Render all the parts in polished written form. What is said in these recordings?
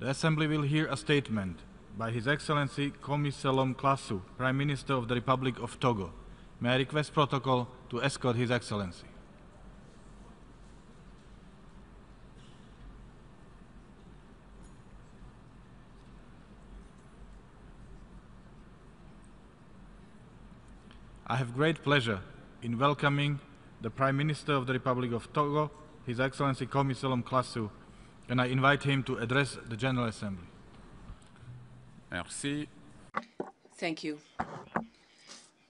The Assembly will hear a statement by His Excellency Komi Selom Klassou, Prime Minister of the Republic of Togo. May I request protocol to escort His Excellency. I have great pleasure in welcoming the Prime Minister of the Republic of Togo, His Excellency Komi Selom Klassou, and I invite him to address the General Assembly. Merci. Thank you.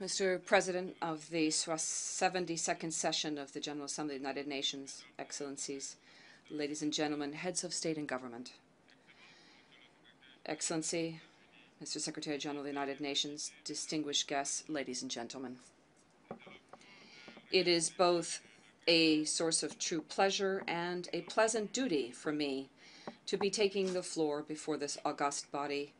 Mr. President of the 72nd session of the General Assembly of the United Nations, Excellencies, ladies and gentlemen, heads of state and government, Excellency, Mr. Secretary General of the United Nations, distinguished guests, ladies and gentlemen. It is both a source of true pleasure and a pleasant duty for me to be taking the floor before this august body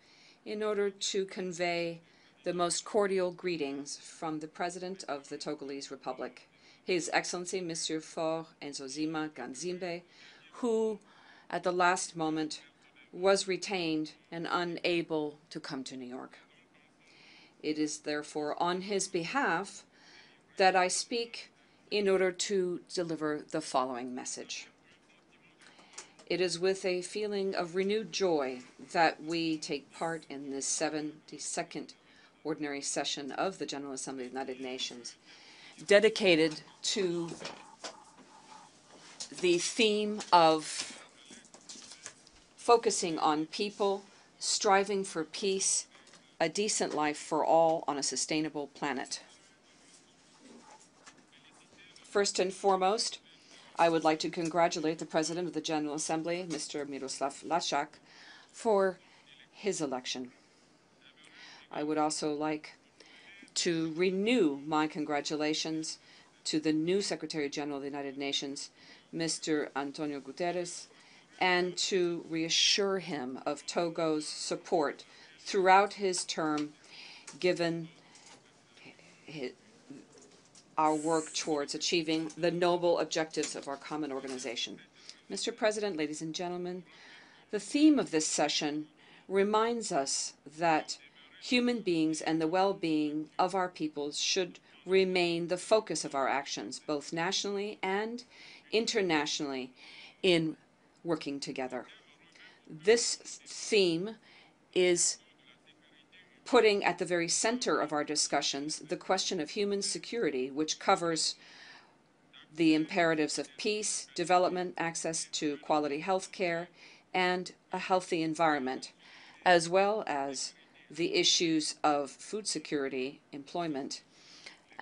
in order to convey the most cordial greetings from the President of the Togolese Republic, His Excellency Mr. Faure Nzozima Ganzimbe, who at the last moment was retained and unable to come to New York. It is therefore on his behalf that I speak in order to deliver the following message. It is with a feeling of renewed joy that we take part in this 72nd Ordinary Session of the General Assembly of the United Nations, dedicated to the theme of focusing on people, striving for peace, a decent life for all on a sustainable planet. First and foremost, I would like to congratulate the President of the General Assembly, Mr. Miroslav Lajčák, for his election. I would also like to renew my congratulations to the new Secretary General of the United Nations, Mr. Antonio Guterres, and to reassure him of Togo's support throughout his term, given our work towards achieving the noble objectives of our common organization. Mr. President, ladies and gentlemen, the theme of this session reminds us that human beings and the well-being of our peoples should remain the focus of our actions, both nationally and internationally, in working together. This theme is putting at the very center of our discussions the question of human security, which covers the imperatives of peace, development, access to quality health care, and a healthy environment, as well as the issues of food security, employment,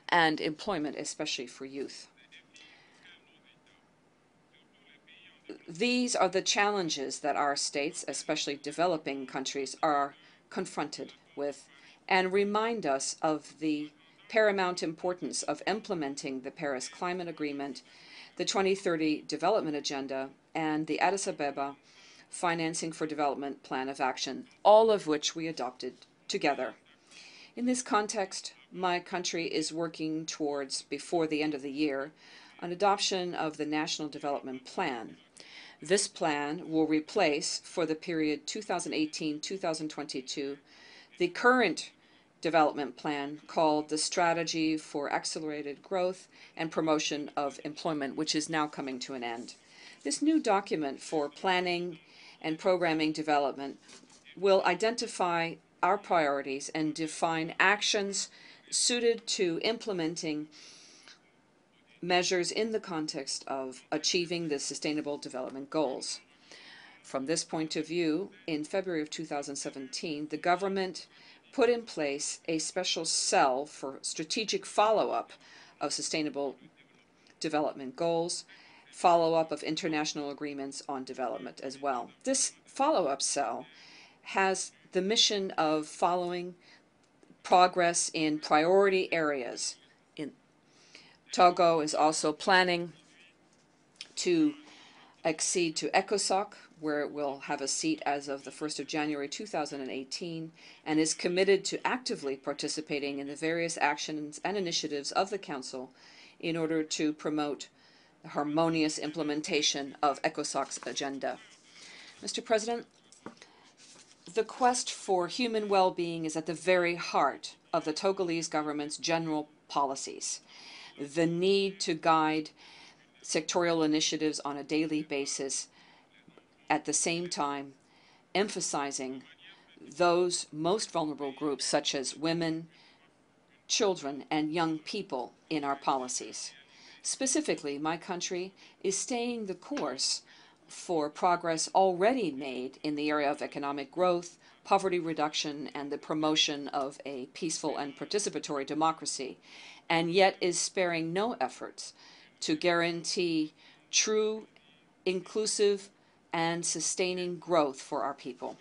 and employment especially for youth. These are the challenges that our states, especially developing countries, are confronted with, and remind us of the paramount importance of implementing the Paris Climate Agreement, the 2030 Development Agenda, and the Addis Ababa Financing for Development Plan of Action, all of which we adopted together. In this context, my country is working towards, before the end of the year, an adoption of the National Development Plan. This plan will replace, for the period 2018-2022, the current development plan called the Strategy for Accelerated Growth and Promotion of Employment, which is now coming to an end. This new document for planning and programming development will identify our priorities and define actions suited to implementing measures in the context of achieving the Sustainable Development Goals. From this point of view, in February of 2017, the government put in place a special cell for strategic follow-up of Sustainable Development Goals, follow-up of international agreements on development as well. This follow-up cell has the mission of following progress in priority areas. Togo is also planning to accede to ECOSOC, where it will have a seat as of the 1st of January 2018, and is committed to actively participating in the various actions and initiatives of the Council in order to promote the harmonious implementation of ECOSOC's agenda. Mr. President, The quest for human well-being is at the very heart of the Togolese government's general policies. The need to guide sectorial initiatives on a daily basis, at the same time emphasizing those most vulnerable groups such as women, children, and young people in our policies. Specifically, my country is staying the course for progress already made in the area of economic growth, poverty reduction, and the promotion of a peaceful and participatory democracy, and yet is sparing no efforts to guarantee true, inclusive, and sustaining growth for our people.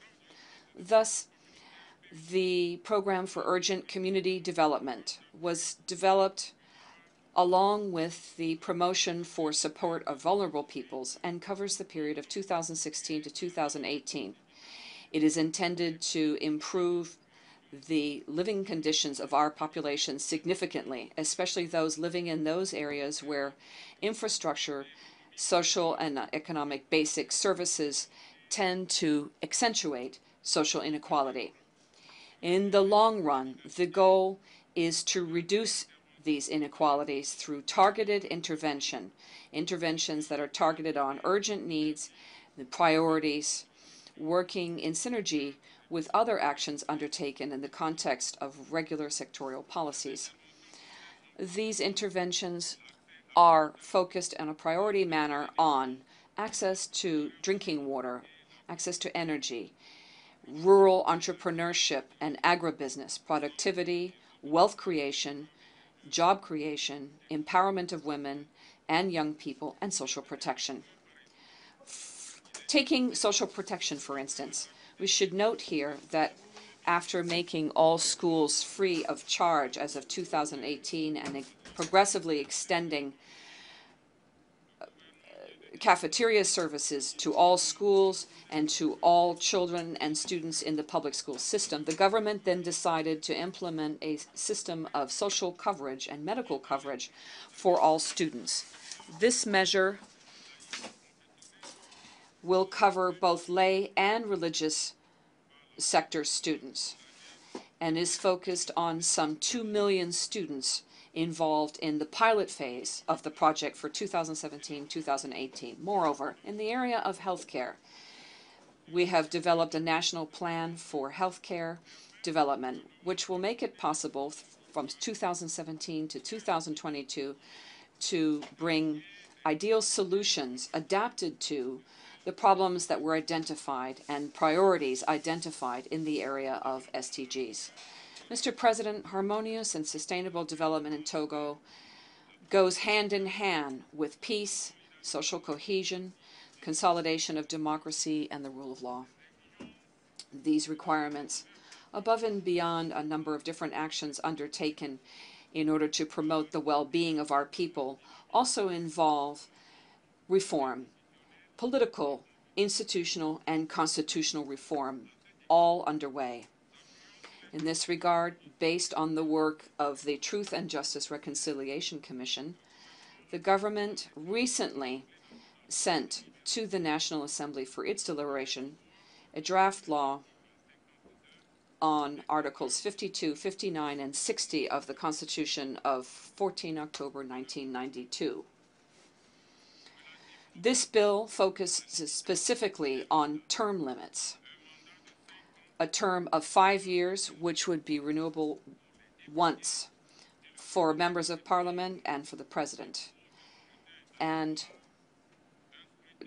Thus, the Program for Urgent Community Development was developed along with the Promotion for Support of Vulnerable Peoples and covers the period of 2016 to 2018. It is intended to improve the living conditions of our population significantly, especially those living in those areas where infrastructure, social and economic basic services tend to accentuate social inequality. In the long run, the goal is to reduce these inequalities through targeted interventions that are targeted on urgent needs, the priorities, working in synergy with other actions undertaken in the context of regular sectorial policies. These interventions are focused in a priority manner on access to drinking water, access to energy, rural entrepreneurship and agribusiness, productivity, wealth creation, job creation, empowerment of women and young people, and social protection. Taking social protection, for instance, we should note here that after making all schools free of charge as of 2018 and progressively extending cafeteria services to all schools and to all children and students in the public school system, the government then decided to implement a system of social coverage and medical coverage for all students. This measure will cover both lay and religious sector students and is focused on some 2 million students involved in the pilot phase of the project for 2017-2018. Moreover, in the area of healthcare, we have developed a national plan for healthcare development, which will make it possible from 2017 to 2022 to bring ideal solutions adapted to the problems that were identified and priorities identified in the area of SDGs. Mr. President, harmonious and sustainable development in Togo goes hand in hand with peace, social cohesion, consolidation of democracy, and the rule of law. These requirements, above and beyond a number of different actions undertaken in order to promote the well-being of our people, also involve reform, political, institutional, and constitutional reform, all underway. In this regard, based on the work of the Truth and Justice Reconciliation Commission, the government recently sent to the National Assembly for its deliberation a draft law on Articles 52, 59, and 60 of the Constitution of 14 October 1992. This bill focuses specifically on term limits, a term of 5 years, which would be renewable once for members of parliament and for the president. And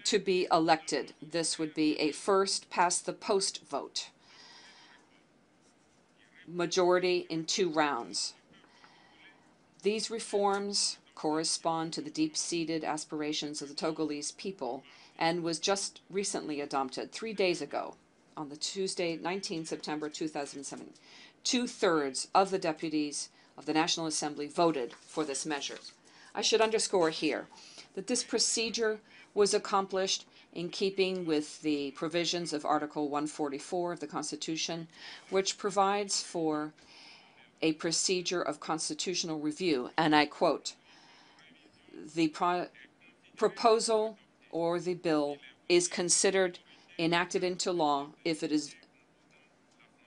to be elected, this would be a first past the post vote, majority in 2 rounds. These reforms correspond to the deep-seated aspirations of the Togolese people and was just recently adopted 3 days ago on the Tuesday, 19 September 2007. 2/3 of the deputies of the National Assembly voted for this measure. I should underscore here that this procedure was accomplished in keeping with the provisions of Article 144 of the Constitution, which provides for a procedure of constitutional review, and I quote, "The proposal or the bill is considered enacted into law if it is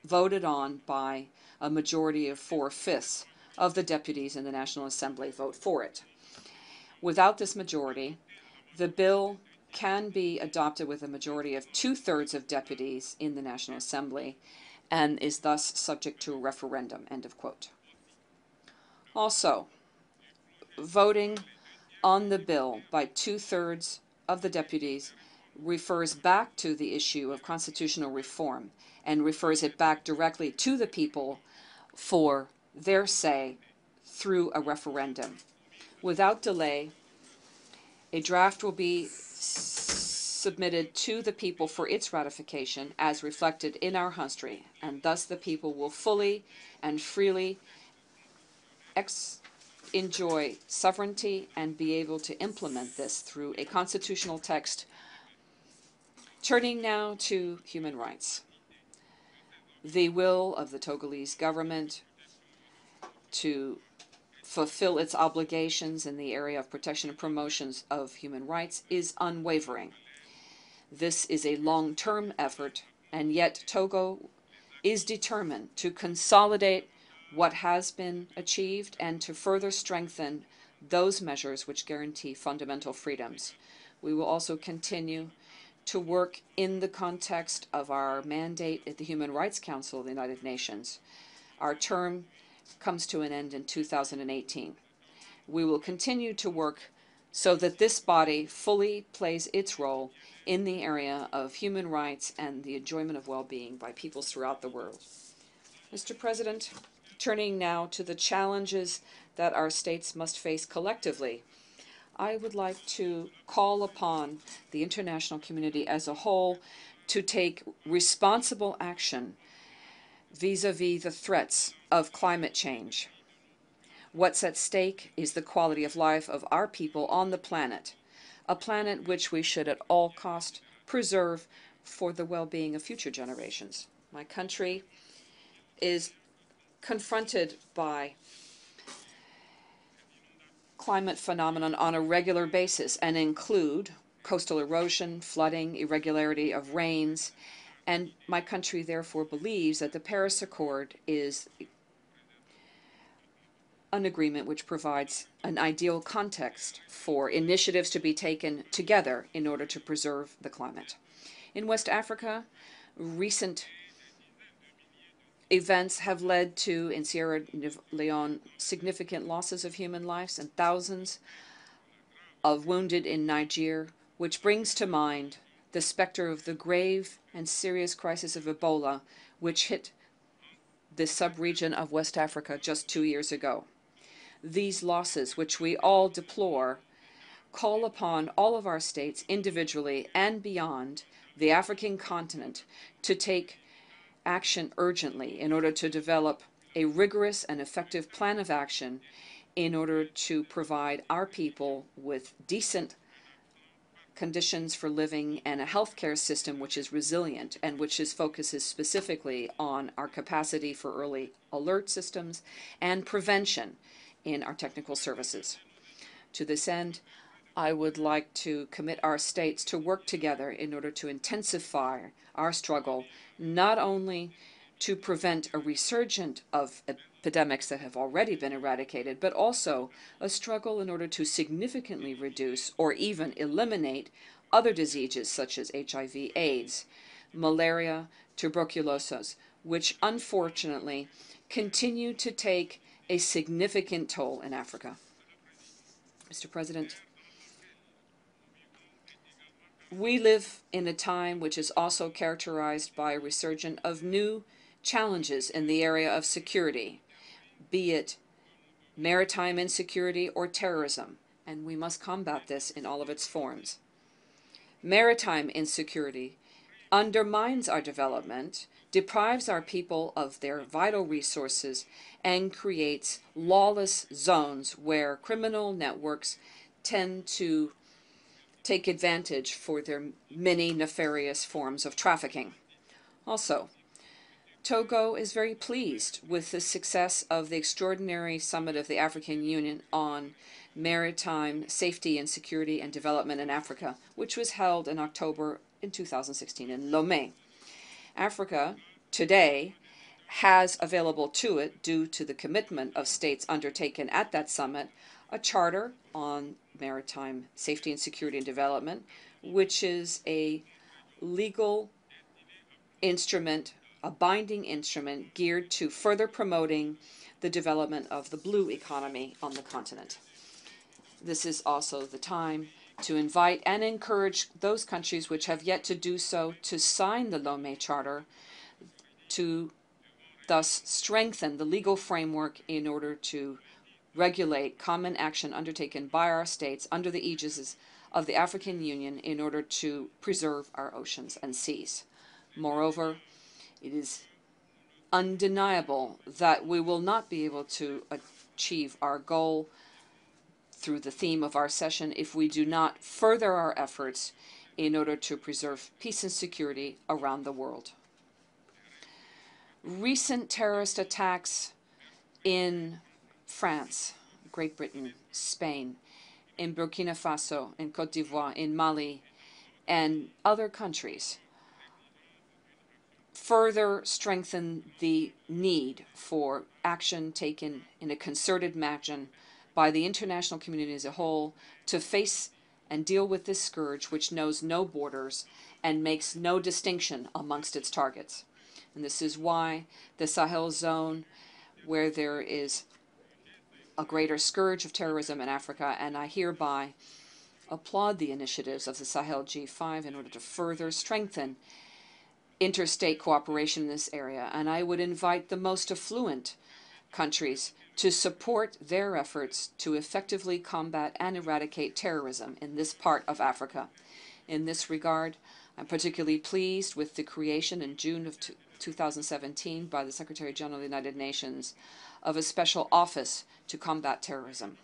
voted on by a majority of 4/5 of the deputies in the National Assembly vote for it. Without this majority, the bill can be adopted with a majority of 2/3 of deputies in the National Assembly and is thus subject to a referendum, end of quote. Also, voting on the bill by 2/3 of the deputies refers back to the issue of constitutional reform and refers it back directly to the people for their say through a referendum. Without delay, a draft will be submitted to the people for its ratification as reflected in our history, and thus the people will fully and freely enjoy sovereignty and be able to implement this through a constitutional text. Turning now to human rights. The will of the Togolese government to fulfill its obligations in the area of protection and promotions of human rights is unwavering. This is a long-term effort, and yet Togo is determined to consolidate what has been achieved and to further strengthen those measures which guarantee fundamental freedoms. We will also continue to work in the context of our mandate at the Human Rights Council of the United Nations. Our term comes to an end in 2018. We will continue to work so that this body fully plays its role in the area of human rights and the enjoyment of well-being by peoples throughout the world. Mr. President, turning now to the challenges that our states must face collectively, I would like to call upon the international community as a whole to take responsible action vis-à-vis the threats of climate change. What's at stake is the quality of life of our people on the planet, a planet which we should at all cost preserve for the well-being of future generations. My country is confronted by climate phenomenon on a regular basis and include coastal erosion, flooding, irregularity of rains, and my country therefore believes that the Paris Accord is an agreement which provides an ideal context for initiatives to be taken together in order to preserve the climate. In West Africa, recent events have led to, in Sierra Leone, significant losses of human lives and thousands of wounded in Niger, which brings to mind the specter of the grave and serious crisis of Ebola, which hit the sub-region of West Africa just 2 years ago. These losses, which we all deplore, call upon all of our states individually and beyond the African continent to take action urgently in order to develop a rigorous and effective plan of action in order to provide our people with decent conditions for living and a healthcare system which is resilient and which focuses specifically on our capacity for early alert systems and prevention in our technical services. To this end, I would like to commit our states to work together in order to intensify our struggle, not only to prevent a resurgence of epidemics that have already been eradicated, but also a struggle in order to significantly reduce or even eliminate other diseases such as HIV/AIDS, malaria, tuberculosis, which unfortunately continue to take a significant toll in Africa. Mr. President, we live in a time which is also characterized by a resurgence of new challenges in the area of security, be it maritime insecurity or terrorism, and we must combat this in all of its forms. Maritime insecurity undermines our development, deprives our people of their vital resources, and creates lawless zones where criminal networks tend to take advantage for their many nefarious forms of trafficking. Also, Togo is very pleased with the success of the extraordinary summit of the African Union on maritime safety and security and development in Africa, which was held in October in 2016 in Lomé. Africa today has available to it, due to the commitment of states undertaken at that summit, a charter on maritime safety and security and development, which is a legal instrument, a binding instrument geared to further promoting the development of the blue economy on the continent. This is also the time to invite and encourage those countries which have yet to do so to sign the Lomé Charter, to thus strengthen the legal framework in order to regulate common action undertaken by our states under the aegis of the African Union in order to preserve our oceans and seas. Moreover, it is undeniable that we will not be able to achieve our goal through the theme of our session if we do not further our efforts in order to preserve peace and security around the world. Recent terrorist attacks in France, Great Britain, Spain, in Burkina Faso, in Côte d'Ivoire, in Mali, and other countries further strengthen the need for action taken in a concerted manner by the international community as a whole to face and deal with this scourge which knows no borders and makes no distinction amongst its targets. And this is why the Sahel zone, where there is a greater scourge of terrorism in Africa, and I hereby applaud the initiatives of the Sahel G5 in order to further strengthen interstate cooperation in this area. And I would invite the most affluent countries to support their efforts to effectively combat and eradicate terrorism in this part of Africa. In this regard, I'm particularly pleased with the creation in June of 2017 by the Secretary General of the United Nations of a special office to combat terrorism.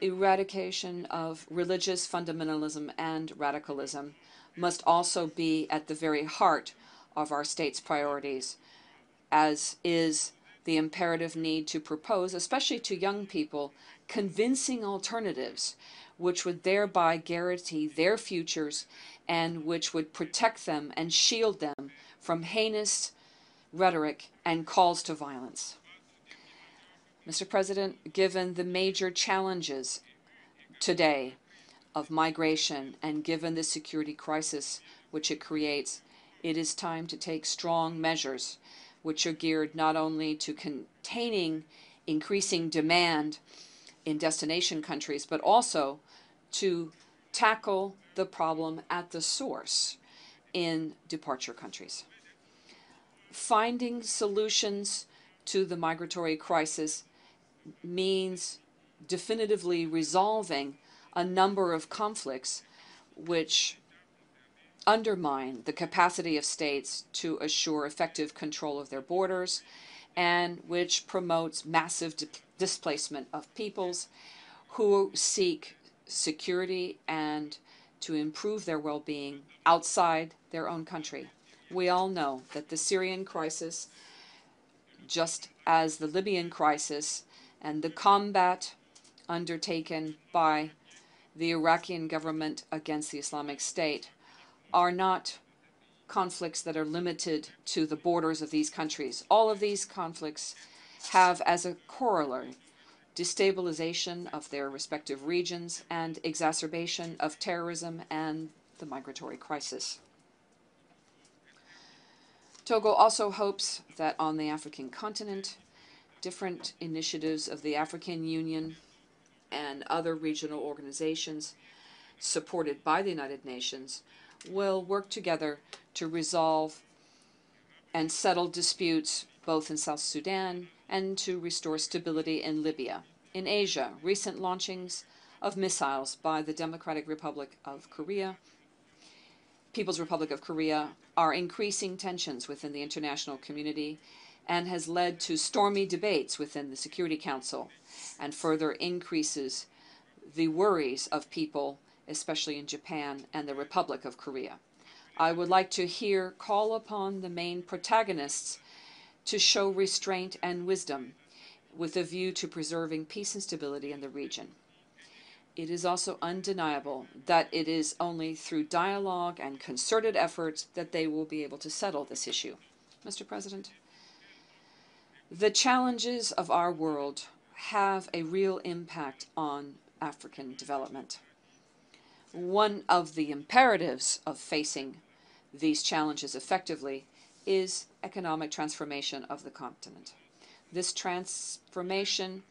Eradication of religious fundamentalism and radicalism must also be at the very heart of our state's priorities, as is the imperative need to propose, especially to young people, convincing alternatives which would thereby guarantee their futures and which would protect them and shield them from heinous rhetoric and calls to violence. Mr. President, given the major challenges today of migration and given the security crisis which it creates, it is time to take strong measures which are geared not only to containing increasing demand in destination countries, but also to tackle the problem at the source in departure countries. Finding solutions to the migratory crisis means definitively resolving a number of conflicts which undermine the capacity of states to assure effective control of their borders and which promotes massive displacement of peoples who seek security and to improve their well-being outside their own country. We all know that the Syrian crisis, just as the Libyan crisis and the combat undertaken by the Iraqi government against the Islamic State, are not conflicts that are limited to the borders of these countries. All of these conflicts have as a corollary destabilization of their respective regions and exacerbation of terrorism and the migratory crisis. Togo also hopes that on the African continent, different initiatives of the African Union and other regional organizations supported by the United Nations will work together to resolve and settle disputes both in South Sudan and to restore stability in Libya. In Asia, recent launchings of missiles by the Democratic Republic of Korea, People's Republic of Korea, are increasing tensions within the international community and has led to stormy debates within the Security Council and further increases the worries of people, especially in Japan and the Republic of Korea. I would like to here call upon the main protagonists to show restraint and wisdom with a view to preserving peace and stability in the region. It is also undeniable that it is only through dialogue and concerted efforts that they will be able to settle this issue. Mr. President, The challenges of our world have a real impact on African development. One of the imperatives of facing these challenges effectively is economic transformation of the continent. This transformation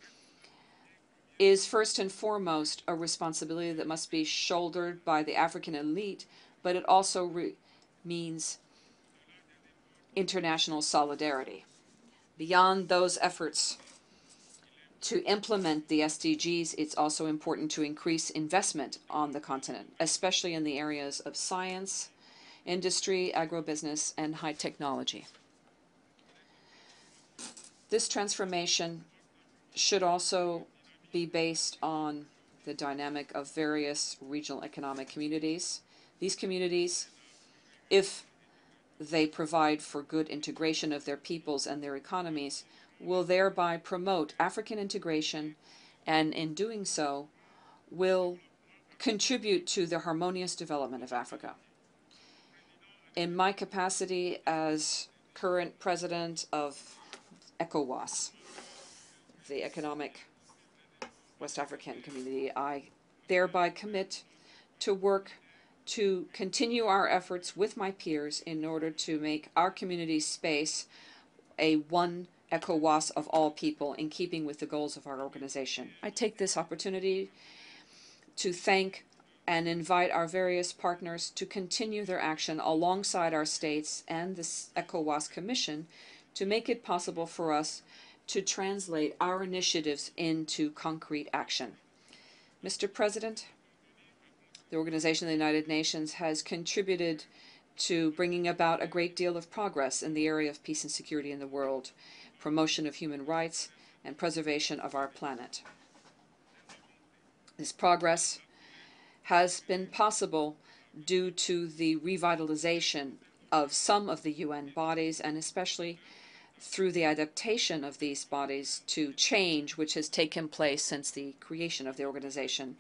is first and foremost a responsibility that must be shouldered by the African elite, but it also means international solidarity. Beyond those efforts to implement the SDGs, it's also important to increase investment on the continent, especially in the areas of science, industry, agribusiness, and high technology. This transformation should also be based on the dynamic of various regional economic communities. These communities, if they provide for good integration of their peoples and their economies, will thereby promote African integration, and in doing so will contribute to the harmonious development of Africa. In my capacity as current president of ECOWAS, the Economic West African Community, I thereby commit to work to continue our efforts with my peers in order to make our community space a one ECOWAS of all people, in keeping with the goals of our organization. I take this opportunity to thank and invite our various partners to continue their action alongside our states and the ECOWAS Commission to make it possible for us to translate our initiatives into concrete action. Mr. President, the Organization of the United Nations has contributed to bringing about a great deal of progress in the area of peace and security in the world, promotion of human rights, and preservation of our planet. This progress has been possible due to the revitalization of some of the UN bodies, and especially through the adaptation of these bodies to change which has taken place since the creation of the organization.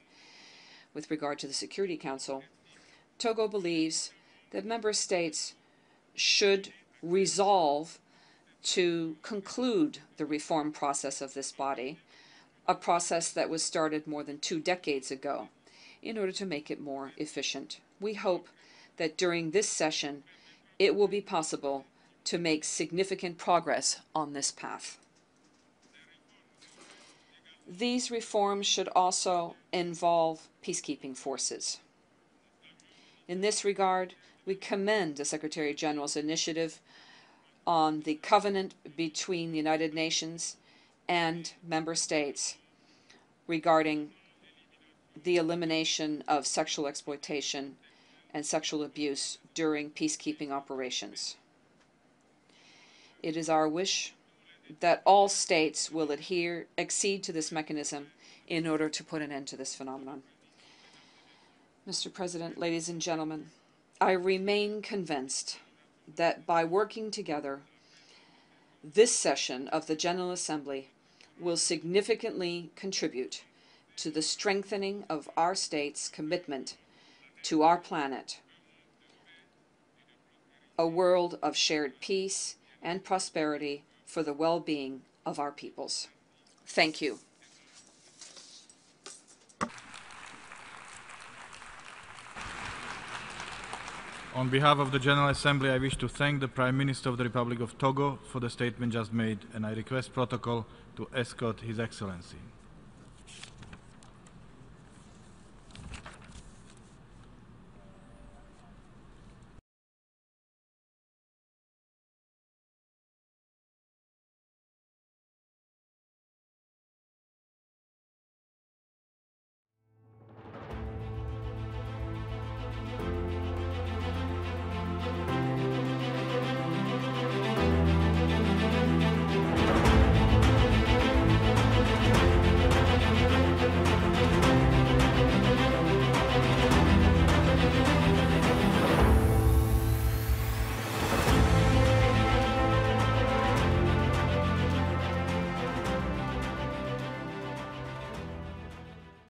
With regard to the Security Council, Togo believes that member states should resolve to conclude the reform process of this body, a process that was started more than 2 decades ago, in order to make it more efficient. We hope that during this session it will be possible to make significant progress on this path. These reforms should also involve peacekeeping forces. In this regard, we commend the Secretary General's initiative on the covenant between the United Nations and member states regarding the elimination of sexual exploitation and sexual abuse during peacekeeping operations. It is our wish that all states will accede to this mechanism in order to put an end to this phenomenon. Mr. President, ladies and gentlemen, I remain convinced that by working together, this session of the General Assembly will significantly contribute to the strengthening of our state's commitment to our planet, a world of shared peace and prosperity for the well-being of our peoples. Thank you. On behalf of the General Assembly, I wish to thank the Prime Minister of the Republic of Togo for the statement just made, and I request protocol to escort His Excellency.